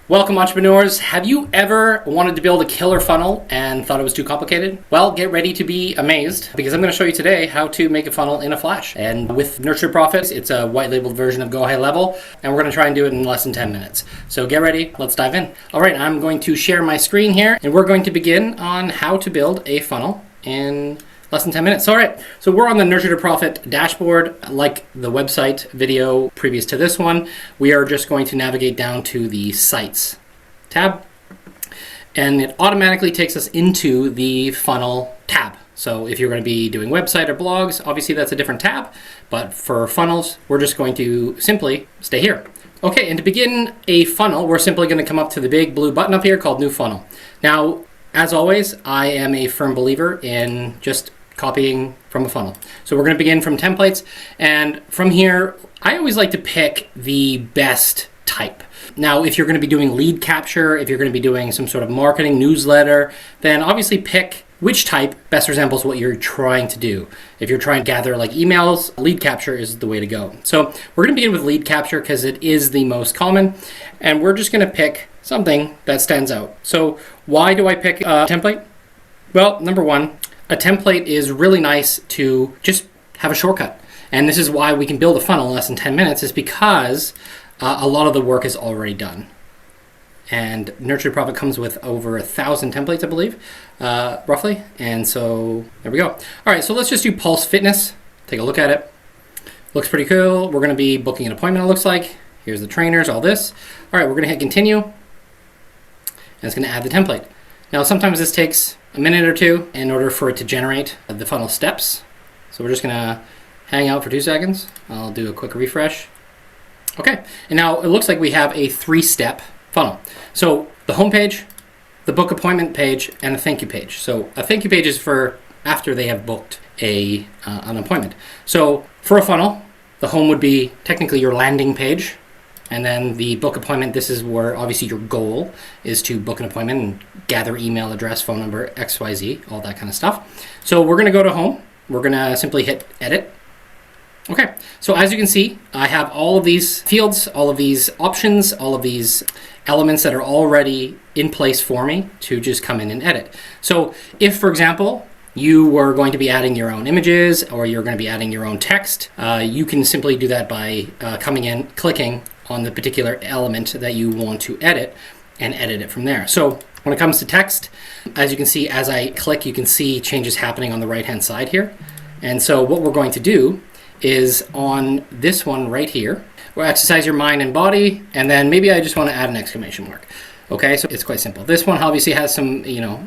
Welcome, entrepreneurs. Have you ever wanted to build a killer funnel and thought it was too complicated? Well, get ready to be amazed because I'm going to show you today how to make a funnel in a flash. And with Nurture2Profit, it's a white labeled version of Go High Level, and we're going to try and do it in less than 10 minutes. So get ready, let's dive in. All right, I'm going to share my screen here, and we're going to begin on how to build a funnel in less than 10 minutes. All right, so we're on the Nurture2Profit dashboard. Like the website video previous to this one, we are just going to navigate down to the Sites tab, and it automatically takes us into the funnel tab. So if you're going to be doing website or blogs, obviously that's a different tab, but for funnels, we're just going to simply stay here. Okay, and to begin a funnel, we're simply going to come up to the big blue button up here called New Funnel. Now, as always, I am a firm believer in just copying from a funnel. So we're going to begin from templates, and from here I always like to pick the best type. Now if you're going to be doing lead capture, if you're going to be doing some sort of marketing newsletter, then obviously pick which type best resembles what you're trying to do. If you're trying to gather like emails, lead capture is the way to go. So we're going to begin with lead capture because it is the most common, and we're just going to pick something that stands out. So why do I pick a template? Well, number one, a template is really nice to just have a shortcut. And this is why we can build a funnel in less than 10 minutes, is because a lot of the work is already done. And Nurture2Profit comes with over 1,000 templates, I believe, roughly. And so there we go. All right, so let's just do Pulse Fitness. Take a look at it. Looks pretty cool. We're going to be booking an appointment, it looks like. Here's the trainers, all this. All right, we're going to hit continue. And it's going to add the template. Now, sometimes this takes a minute or two in order for it to generate the funnel steps. So we're just going to hang out for 2 seconds. I'll do a quick refresh. Okay, and now it looks like we have a 3-step funnel. So the home page, the book appointment page, and a thank you page. So a thank you page is for after they have booked an appointment. So for a funnel, the home would be technically your landing page. And then the book appointment, this is where obviously your goal is to book an appointment and gather email address, phone number, XYZ, all that kind of stuff. So we're going to go to home. We're going to simply hit edit. Okay, so as you can see, I have all of these fields, all of these options, all of these elements that are already in place for me to just come in and edit. So if, for example, you were going to be adding your own images or you're going to be adding your own text, you can simply do that by coming in, clicking on the particular element that you want to edit and edit it from there. So when it comes to text, as you can see, as I click, you can see changes happening on the right-hand side here. And so what we're going to do is on this one right here, we'll exercise your mind and body, and then maybe I just want to add an exclamation mark. Okay, so it's quite simple. This one obviously has some,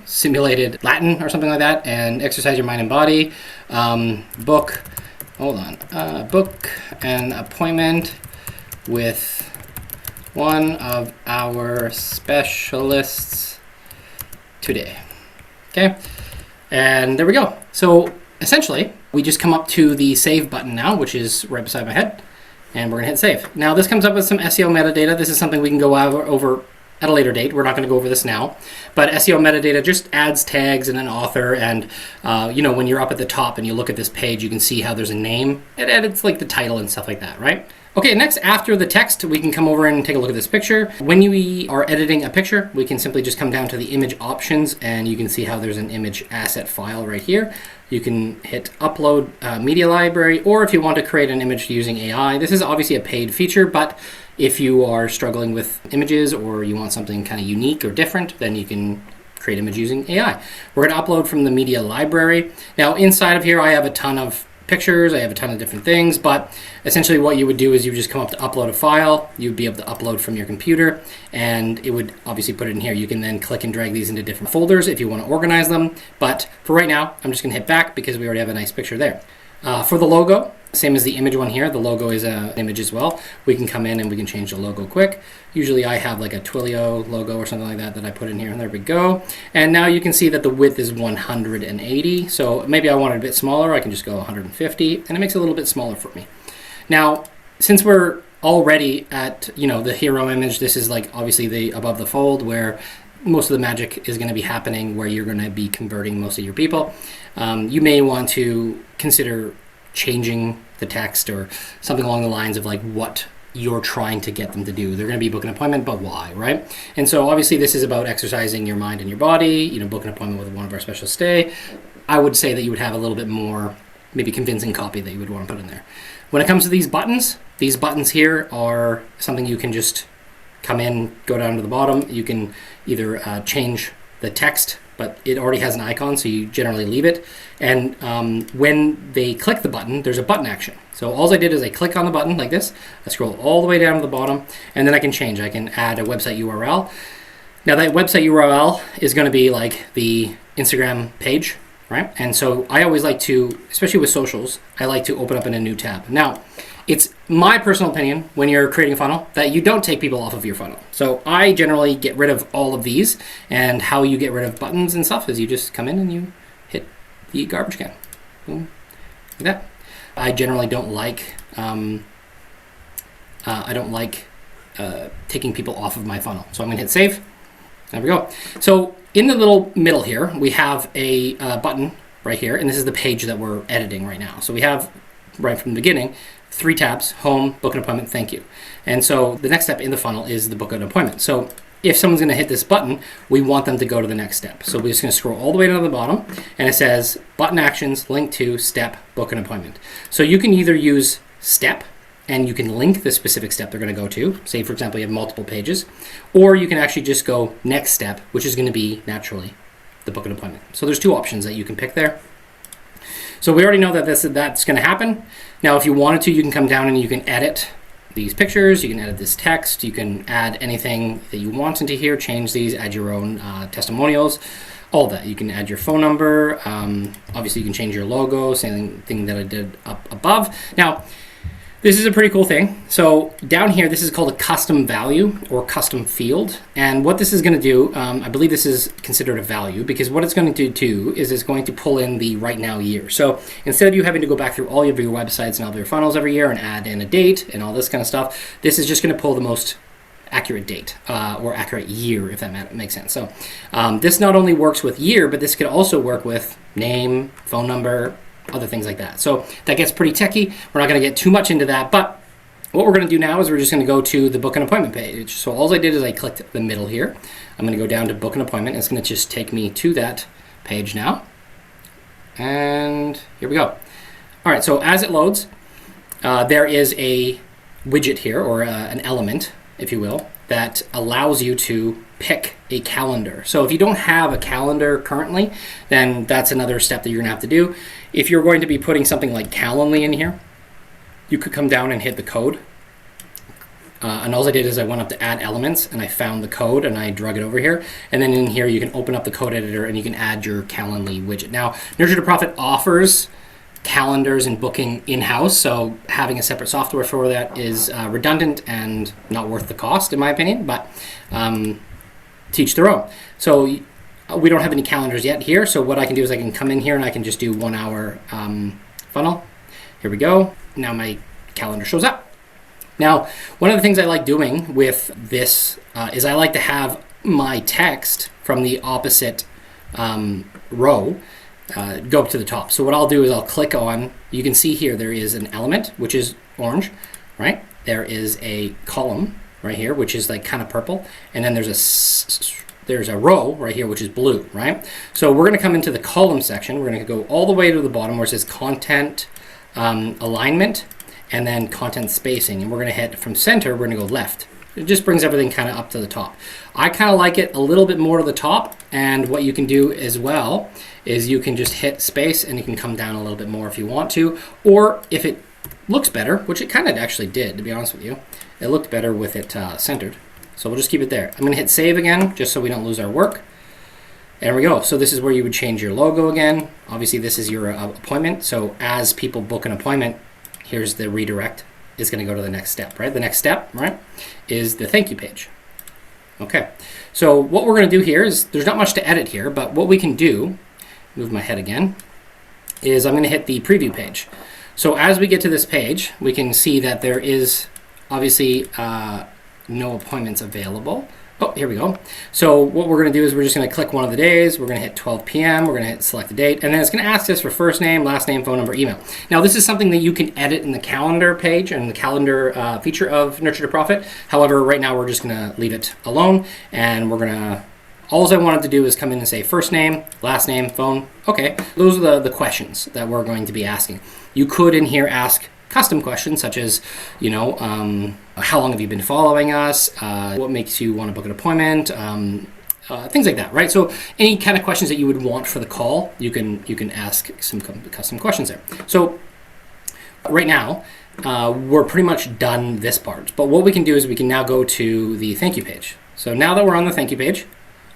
simulated Latin or something like that, and exercise your mind and body. Book an appointment with one of our specialists today. Okay, and there we go. So essentially, we just come up to the save button now, which is right beside my head, and we're gonna hit save. Now this comes up with some SEO metadata. This is something we can go over at a later date. We're not going to go over this now, but SEO metadata just adds tags and an author, and when you're up at the top and you look at this page, you can see how there's a name. It edits like the title and stuff like that, right? Okay, next, after the text, we can come over and take a look at this picture. When we are editing a picture, we can simply just come down to the image options, and you can see how there's an image asset file right here. You can hit upload media library, or if you want to create an image using AI, this is obviously a paid feature, but if you are struggling with images or you want something kind of unique or different, then you can create image using AI. We're going to upload from the media library. Now inside of here, I have a ton of pictures, I have a ton of different things, but essentially what you would do is you just come up to upload a file. You'd be able to upload from your computer, and it would obviously put it in here. You can then click and drag these into different folders if you want to organize them, but for right now, I'm just going to hit back because we already have a nice picture there. For the logo, same as the image one here, the logo is an image as well. We can come in and we can change the logo quick. Usually I have like a Twilio logo or something like that I put in here, and there we go. And now you can see that the width is 180. So maybe I want it a bit smaller, I can just go 150, and it makes it a little bit smaller for me. Now, since we're already at, the hero image, this is like obviously the above the fold where most of the magic is going to be happening, where you're going to be converting most of your people. You may want to consider changing the text or something along the lines of like what you're trying to get them to do. They're going to be book an appointment, but why, right? And so obviously this is about exercising your mind and your body, you know, book an appointment with one of our specialists today. I would say that you would have a little bit more maybe convincing copy that you would want to put in there. When it comes to these buttons here are something you can just come in, go down to the bottom. You can either change the text, but it already has an icon, so you generally leave it. And when they click the button, there's a button action. So all I did is I click on the button like this, I scroll all the way down to the bottom, and then I can change. I can add a website URL. Now that website URL is going to be like the Instagram page, right? And so I always like to, especially with socials, I like to open up in a new tab. Now, it's my personal opinion when you're creating a funnel that you don't take people off of your funnel. So I generally get rid of all of these, and how you get rid of buttons and stuff is you just come in and you hit the garbage can. Boom. Like that. I generally don't like taking people off of my funnel. So I'm gonna hit save. There we go. So in the little middle here, we have a button right here, and this is the page that we're editing right now. So we have right from the beginning 3 tabs: home, book an appointment, thank you. And so the next step in the funnel is the book an appointment. So if someone's going to hit this button, we want them to go to the next step. So we're just going to scroll all the way down to the bottom, and it says button actions, link to, step, book an appointment. So you can either use step, and you can link the specific step they're going to go to. Say, for example, you have multiple pages. Or you can actually just go next step, which is going to be, naturally, the book an appointment. So there's 2 options that you can pick there. So we already know that that's going to happen. Now, if you wanted to, you can come down and you can edit these pictures, you can edit this text, you can add anything that you want into here, change these, add your own testimonials, all that. You can add your phone number. Obviously, you can change your logo, same thing that I did up above. Now, this is a pretty cool thing. So down here, this is called a custom value or custom field. And what this is going to do, I believe this is considered a value, because what it's going to do is it's going to pull in the right now year. So instead of you having to go back through all of your websites and all of your funnels every year and add in a date and all this kind of stuff, this is just going to pull the most accurate date or accurate year, if that makes sense. So this not only works with year, but this could also work with name, phone number, other things like that. So that gets pretty techy. We're not going to get too much into that, but what we're going to do now is we're just going to go to the book an appointment page. So all I did is I clicked the middle here. I'm going to go down to book an appointment. It's going to just take me to that page now. And here we go. All right, so as it loads, there is a widget here, or an element, if you will, that allows you to pick a calendar. So if you don't have a calendar currently, then that's another step that you're gonna have to do. If you're going to be putting something like Calendly in here, you could come down and hit the code. And all I did is I went up to add elements and I found the code and I drug it over here. And then in here, you can open up the code editor and you can add your Calendly widget. Now, Nurture2Profit offers calendars and booking in-house, so having a separate software for that is redundant and not worth the cost, in my opinion, but teach their own. So we don't have any calendars yet here, so what I can do is I can come in here and I can just do 1 hour funnel. Here we go. Now my calendar shows up. Now, one of the things I like doing with this is I like to have my text from the opposite row go up to the top. So what I'll do is I'll click on, you can see here there is an element, which is orange, right? There is a column right here, which is like kind of purple. And then there's a row right here, which is blue, right? So we're gonna come into the column section. We're gonna go all the way to the bottom where it says content alignment and then content spacing. And we're gonna hit from center, we're gonna go left. It just brings everything kind of up to the top. I kind of like it a little bit more to the top, and what you can do as well is you can just hit space and you can come down a little bit more if you want to, or if it looks better, which it kind of actually did, to be honest with you. It looked better with it centered. So we'll just keep it there. I'm gonna hit save again, just so we don't lose our work. There we go. So this is where you would change your logo again. Obviously this is your appointment. So as people book an appointment, here's the redirect. Is going to go to the next step, right? The next step, right, is the thank you page. Okay, so what we're going to do here is, there's not much to edit here, but what we can do, move my head again, is I'm going to hit the preview page. So as we get to this page, we can see that there is obviously no appointments available, Oh, here we go. So what we're going to do is we're just going to click one of the days. We're going to hit 12 p.m. We're going to hit select the date, and then it's going to ask us for first name, last name, phone number, email. Now this is something that you can edit in the calendar page and the calendar feature of Nurture2Profit. However, right now we're just going to leave it alone, and we're going to, all I wanted to do is come in and say first name, last name, phone. Okay, those are the questions that we're going to be asking. You could in here ask custom questions such as, you know, how long have you been following us? What makes you want to book an appointment? Things like that, right? So any kind of questions that you would want for the call, you can ask some custom questions there. So right now, we're pretty much done this part. But what we can do is we can now go to the thank you page. So now that we're on the thank you page,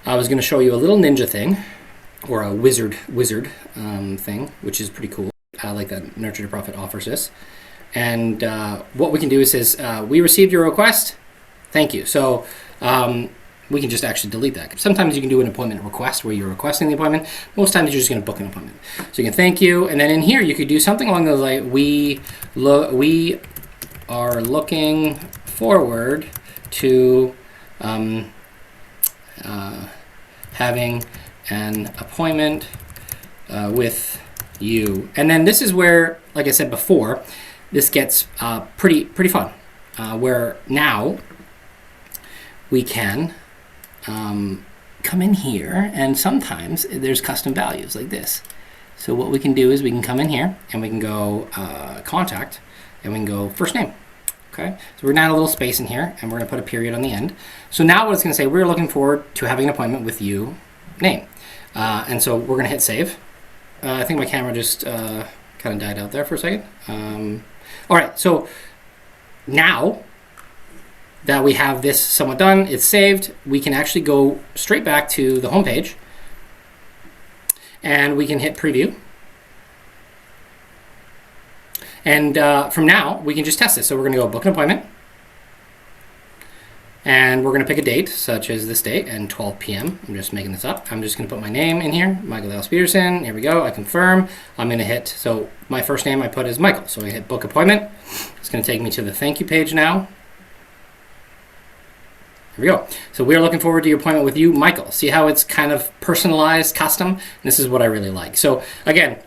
I was going to show you a little ninja thing, or a wizard thing, which is pretty cool. I like that Nurture2Profit offers this. And what we can do is says, we received your request, thank you. So we can just actually delete that. Sometimes you can do an appointment request where you're requesting the appointment. Most times you're just going to book an appointment. So you can thank you, and then in here you could do something along those lines. We are looking forward to having an appointment with you. And then this is where, like I said before, this gets pretty fun, where now we can come in here, and sometimes there's custom values like this. So what we can do is we can come in here and we can go contact, and we can go first name. Okay, so we're going to add a little space in here, and we're going to put a period on the end. So now what it's going to say, we're looking forward to having an appointment with you, name. And so we're going to hit save. I think my camera just kind of died out there for a second. All right, so now that we have this somewhat done, it's saved, we can actually go straight back to the home page, and we can hit preview. And from now, we can just test this. So we're going to go book an appointment, and we're going to pick a date, such as this date, and 12 p.m. I'm just making this up. I'm just going to put my name in here, Michael Dallas-Petersen. Here we go. I confirm. I'm going to hit, so my first name I put is Michael. So I hit book appointment. It's going to take me to the thank you page now. Here we go. So we're looking forward to your appointment with you, Michael. See how it's kind of personalized, custom? This is what I really like. So again,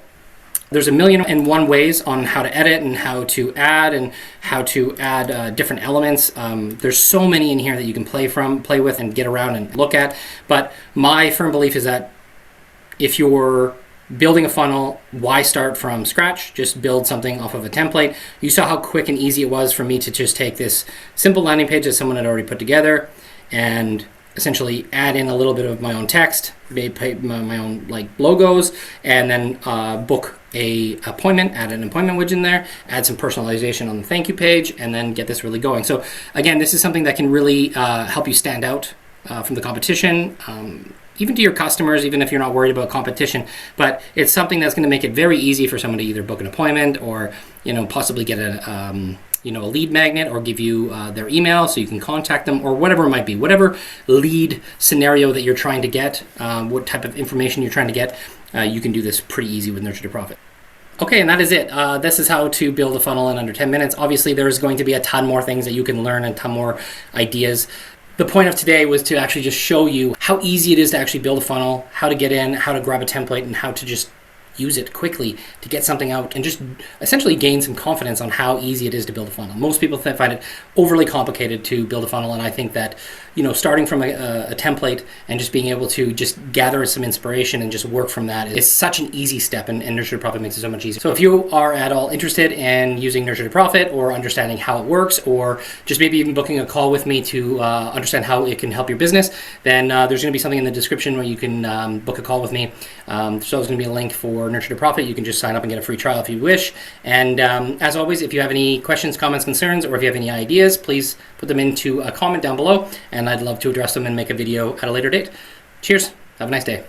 there's 1,000,001 ways on how to edit and how to add different elements. There's so many in here that you can play with and get around and look at. But my firm belief is that if you're building a funnel, why start from scratch? Just build something off of a template. You saw how quick and easy it was for me to just take this simple landing page that someone had already put together and essentially add in a little bit of my own text, my own like logos, and then book a appointment, add an appointment widget in there, add some personalization on the thank you page, and then get this really going. So again, this is something that can really help you stand out from the competition, even to your customers, even if you're not worried about competition. But it's something that's going to make it very easy for someone to either book an appointment or, you know, possibly get a lead magnet, or give you their email so you can contact them, or whatever it might be, whatever lead scenario that you're trying to get, what type of information you're trying to get, you can do this pretty easy with Nurture2Profit. Okay, and that is it. This is how to build a funnel in under 10 minutes. Obviously, there's going to be a ton more things that you can learn and a ton more ideas. The point of today was to actually just show you how easy it is to actually build a funnel, how to get in, how to grab a template, and how to just use it quickly to get something out and just essentially gain some confidence on how easy it is to build a funnel. Most people find it overly complicated to build a funnel, and I think that, you know, starting from a template and just being able to just gather some inspiration and just work from that is such an easy step, and Nurture2Profit makes it so much easier. So if you are at all interested in using Nurture2Profit, or understanding how it works, or just maybe even booking a call with me to understand how it can help your business, then there's going to be something in the description where you can book a call with me. So there's going to be a link for Nurture2Profit. You can just sign up and get a free trial if you wish. And as always, if you have any questions, comments, concerns, or if you have any ideas, please put them into a comment down below, and I'd love to address them and make a video at a later date. Cheers. Have a nice day.